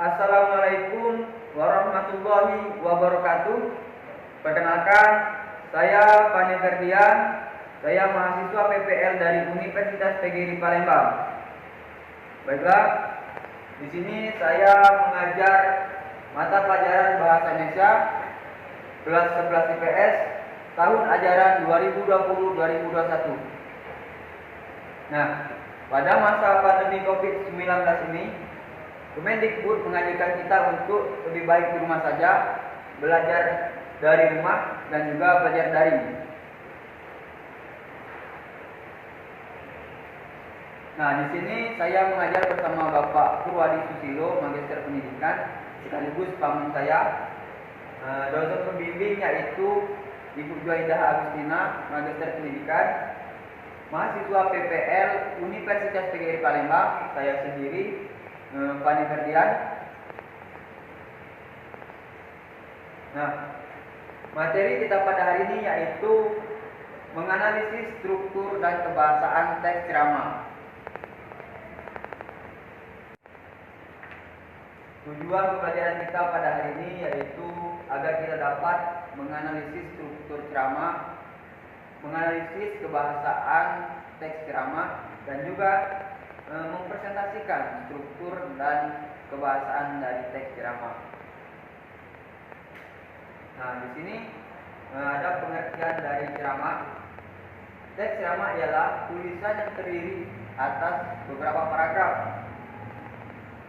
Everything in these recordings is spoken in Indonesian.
Assalamualaikum warahmatullahi wabarakatuh. Perkenalkan, saya Fani Ferdian. Saya mahasiswa PPL dari Universitas PGRI Palembang. Baiklah, di sini saya mengajar mata pelajaran Bahasa Indonesia kelas 11 IPS tahun ajaran 2020-2021. Nah, pada masa pandemi COVID-19 ini, Kemendikbud mengajarkan kita untuk lebih baik di rumah saja, belajar dari rumah dan juga belajar daring. Nah, di sini saya mengajar bersama Bapak Purwadi Susilo, Magister Pendidikan, sekaligus paman saya. Dosen pembimbing yaitu Ibu Juwaidah Agustina, Magister Pendidikan, mahasiswa PPL Universitas PGRI Palembang, saya sendiri Fani Ferdian. Nah, materi kita pada hari ini yaitu menganalisis struktur dan kebahasaan teks ceramah. Tujuan pembelajaran kita pada hari ini yaitu agar kita dapat menganalisis struktur ceramah, menganalisis kebahasaan teks ceramah, dan juga mempresentasikan struktur dan kebahasaan dari teks ceramah. Nah, di sini ada pengertian dari ceramah. Teks ceramah ialah tulisan yang terdiri atas beberapa paragraf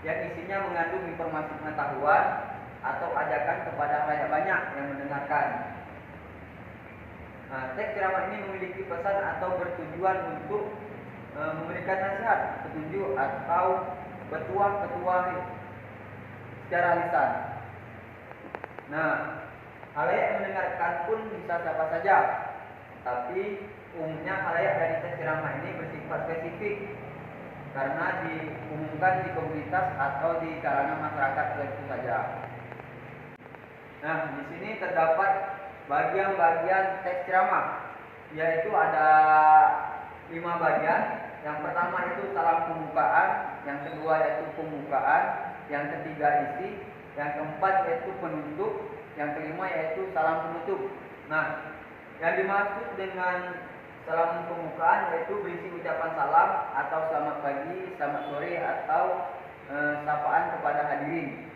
yang isinya mengandung informasi pengetahuan atau ajakan kepada halayak banyak yang mendengarkan. Nah, teks ceramah ini memiliki pesan atau bertujuan untuk memberikan nasihat, petunjuk atau petuah-petuah secara lisan. Nah, halayak yang mendengarkan pun bisa siapa saja, tapi umumnya halayak dari teks ceramah ini bersifat spesifik karena diumumkan di komunitas atau di kalangan masyarakat tertentu saja. Nah, di sini terdapat bagian-bagian teks ceramah, yaitu ada 5 bagian. Yang pertama itu salam pembukaan, yang kedua yaitu pembukaan, yang ketiga isi, yang keempat yaitu penutup, yang kelima yaitu salam penutup. Nah, yang dimaksud dengan salam pembukaan yaitu berisi ucapan salam atau selamat pagi, selamat sore atau sapaan kepada hadirin.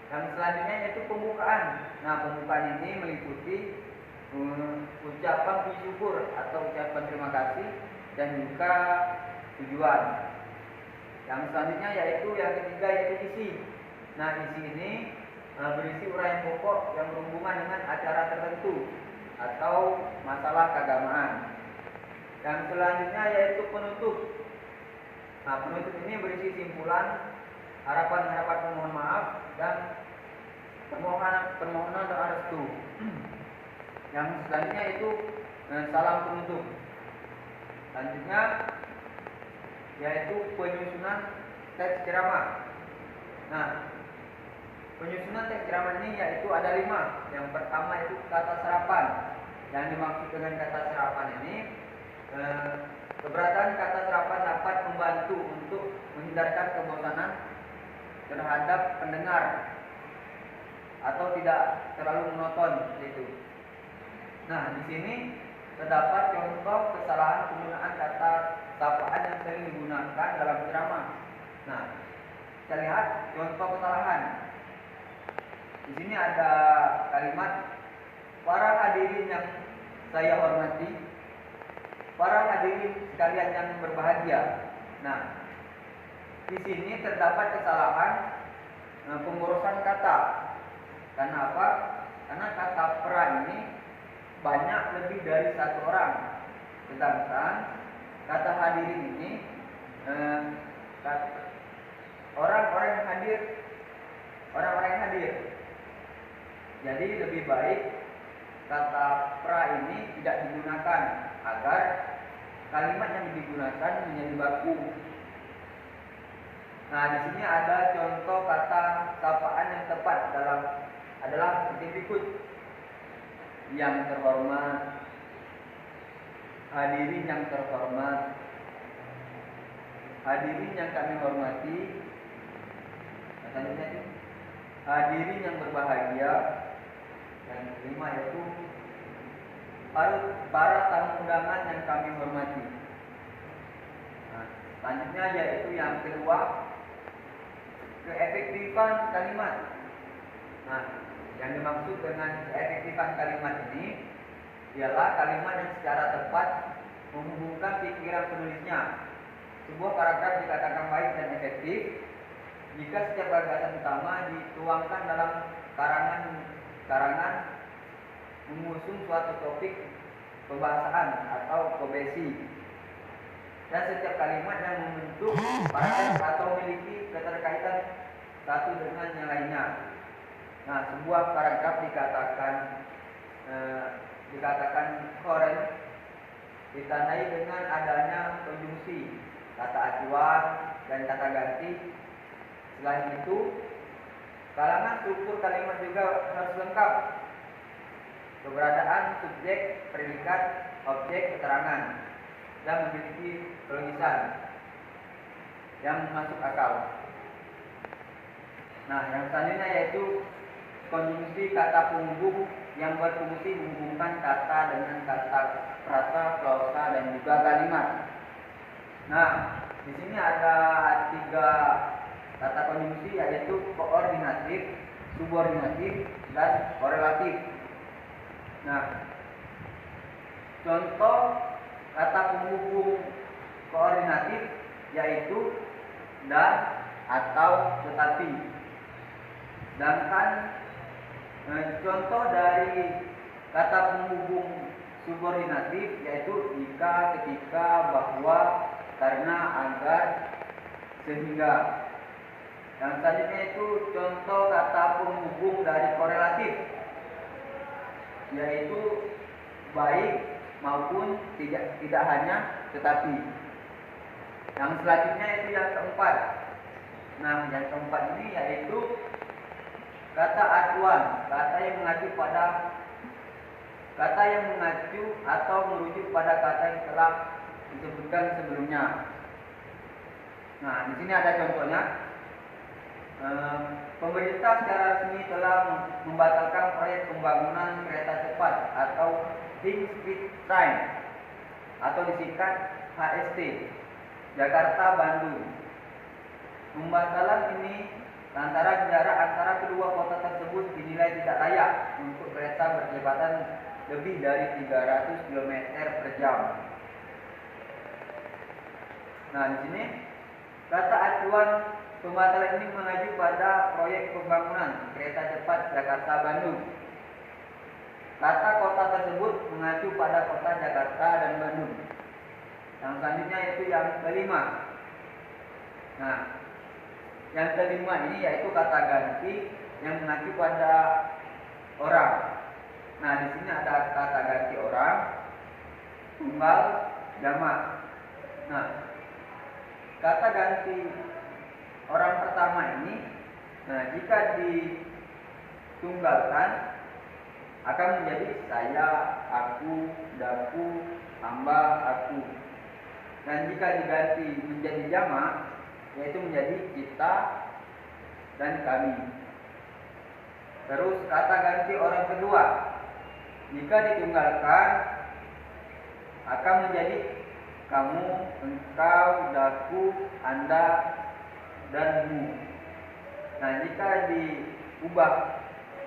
Yang selanjutnya yaitu pembukaan. Nah, pembukaan ini meliputi ucapan puji syukur atau ucapan terima kasih dan juga tujuan. Yang selanjutnya yaitu yang ketiga yaitu isi. Nah, isi ini berisi uraian pokok yang berhubungan dengan acara tertentu atau masalah keagamaan. Yang selanjutnya yaitu penutup. Nah, penutup ini berisi simpulan, harapan-harapan permohonan maaf dan permohonan doa restu. Yang selanjutnya itu salam penutup. Selanjutnya yaitu penyusunan teks ceramah. Nah, penyusunan teks ceramah ini yaitu ada 5. Yang pertama itu kata serapan. Yang dimaksud dengan kata serapan ini, keberadaan kata serapan dapat membantu untuk menghindarkan kebosanan terhadap pendengar atau tidak terlalu monoton gitu. Nah, di sini terdapat contoh kesalahan penggunaan kata sapaan yang sering digunakan dalam ceramah. Nah, kita lihat contoh kesalahan. Di sini ada kalimat para hadirin yang saya hormati, para hadirin sekalian yang berbahagia. Nah, di sini terdapat kesalahan pemborosan kata. Karena apa? Karena kata pra ini banyak lebih dari satu orang. Sedangkan kata hadirin ini orang-orang yang hadir. Jadi lebih baik kata pra ini tidak digunakan agar kalimat yang digunakan menjadi baku. Nah, di sini ada contoh kata sapaan yang tepat adalah seperti berikut. Yang terhormat, hadirin yang terhormat, hadirin yang kami hormati, Selanjutnya itu hadirin yang berbahagia. Yang kelima yaitu para tamu undangan yang kami hormati. Nah, selanjutnya yaitu yang kedua, keefektifan kalimat. Nah, yang dimaksud dengan keefektifan kalimat ini ialah kalimat yang secara tepat menghubungkan pikiran penulisnya. Sebuah paragraf dikatakan baik dan efektif jika setiap gagasan utama dituangkan dalam karangan mengusung suatu topik pembahasan atau profesi, dan setiap kalimat yang membentuk paragraf atau memiliki keterkaitan satu dengan yang lainnya. Nah, sebuah paragraf dikatakan koren ditandai dengan adanya konjungsi, kata acuan, dan kata ganti. Selain itu, kalangan struktur kalimat juga harus lengkap. Keberadaan subjek, predikat, objek, keterangan, dan memiliki pelogisan yang masuk akal. Nah, yang selanjutnya yaitu konjungsi kata penghubung yang berfungsi menghubungkan kata dengan kata frasa, klausa, dan juga kalimat. Nah, di sini ada 3 kata konjungsi, yaitu koordinatif, subordinatif, dan korelatif. Nah, contoh kata penghubung koordinatif yaitu dan, atau, tetapi. Sedangkan contoh dari kata penghubung subordinatif yaitu jika, ketika, bahwa, karena, agar, sehingga. Yang selanjutnya itu contoh kata penghubung dari korelatif yaitu baik maupun tidak hanya tetapi. Yang selanjutnya itu yang keempat. Nah, yang keempat ini yaitu kata acuan, kata yang mengacu atau merujuk pada kata yang telah disebutkan sebelumnya. Nah, di sini ada contohnya. Pemerintah secara resmi telah membatalkan proyek pembangunan kereta cepat atau High Speed Train atau disingkat HST Jakarta Bandung. Pembatalan ini lantaran jarak antara kedua kota tersebut dinilai tidak layak untuk kereta berkecepatan lebih dari 300 km per jam. Nah, di sini kata acuan pembatalan ini mengacu pada proyek pembangunan kereta cepat Jakarta Bandung. Kata kota tersebut mengacu pada kota Jakarta dan Bandung. Yang selanjutnya yaitu yang kelima. Nah, yang kelima ini yaitu kata ganti yang mengacu pada orang. Nah, di sini ada kata ganti orang, tunggal, jamak. Nah, kata ganti orang pertama ini, nah jika ditunggalkan akan menjadi saya, aku, daku, hamba, aku. Dan jika diganti menjadi jamak, yaitu menjadi kita dan kami. Terus kata ganti orang kedua, jika ditunggalkan akan menjadi kamu, engkau, daku, anda, dan mu. Nah, jika diubah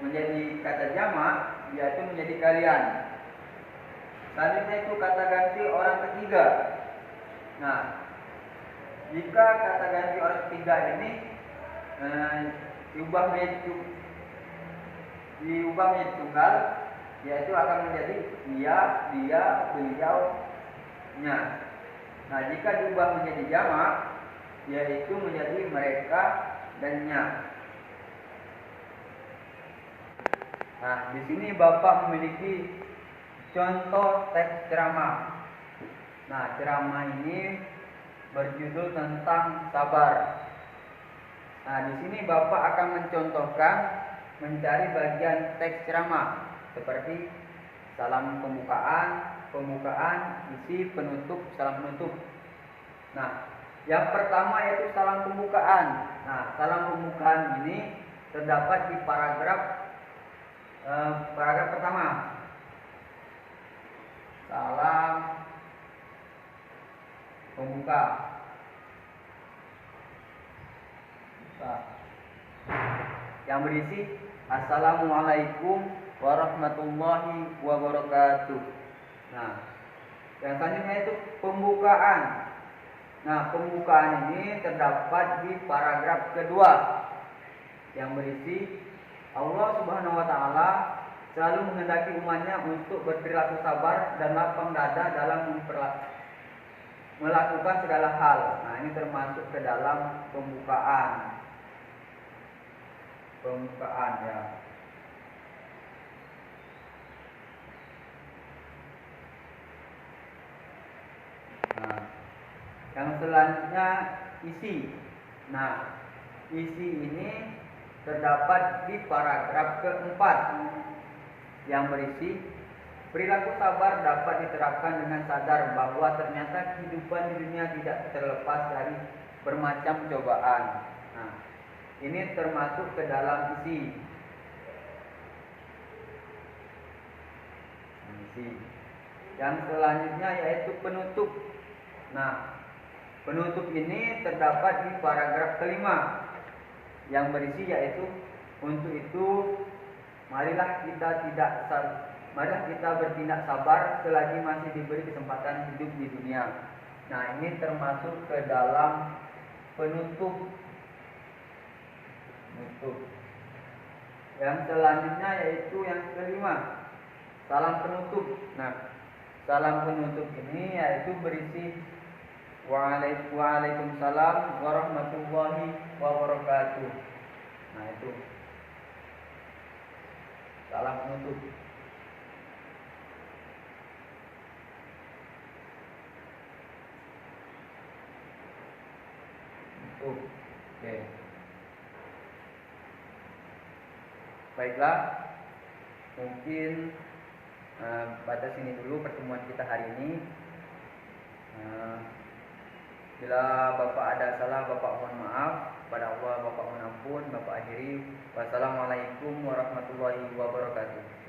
menjadi kata jamak, yaitu menjadi kalian. Selanjutnya itu kata ganti orang ketiga. Nah, jika kata ganti orang ketiga ini diubah menjadi tunggal, yaitu akan menjadi dia, beliau, nya. Nah, jika diubah menjadi jamak, yaitu menjadi mereka dan nya. Nah, di sini Bapak memiliki contoh teks ceramah. Nah, ceramah ini berjudul tentang sabar. Nah, di sini Bapak akan mencontohkan mencari bagian teks ceramah seperti salam pembukaan, isi, penutup, salam penutup. Nah, yang pertama yaitu salam pembukaan. Nah, salam pembukaan ini terdapat di paragraf pertama. Salam pembuka. Yang berisi Assalamualaikum warahmatullahi wabarakatuh. Nah, yang selanjutnya itu pembukaan. Nah, pembukaan ini terdapat di paragraf kedua yang berisi Allah Subhanahu wa taala selalu menghendaki umatnya untuk berperilaku sabar dan lapang dada dalam melakukan segala hal. Nah, ini termasuk ke dalam pembukaan. Pembukaan ya. Nah, yang selanjutnya isi. Nah, isi ini terdapat di paragraf keempat yang berisi perilaku sabar dapat diterapkan dengan sadar bahwa ternyata kehidupan di dunia tidak terlepas dari bermacam cobaan. Nah, ini termasuk ke dalam isi. Yang selanjutnya yaitu penutup. Nah, penutup ini terdapat di paragraf kelima yang berisi yaitu untuk itu marilah kita bertindak sabar selagi masih diberi kesempatan hidup di dunia. Nah, ini termasuk ke dalam penutup. Yang selanjutnya yaitu yang kelima, salam penutup. Nah, salam penutup ini yaitu berisi Waalaikumsalam warahmatullahi wabarakatuh. Nah, itu salam penutup. Oke. Baiklah, mungkin pada sini dulu pertemuan kita hari ini. Bila Bapak ada salah, Bapak mohon maaf. Pada Allah Bapak mohon ampun. Bapak akhiri. Wassalamualaikum warahmatullahi wabarakatuh.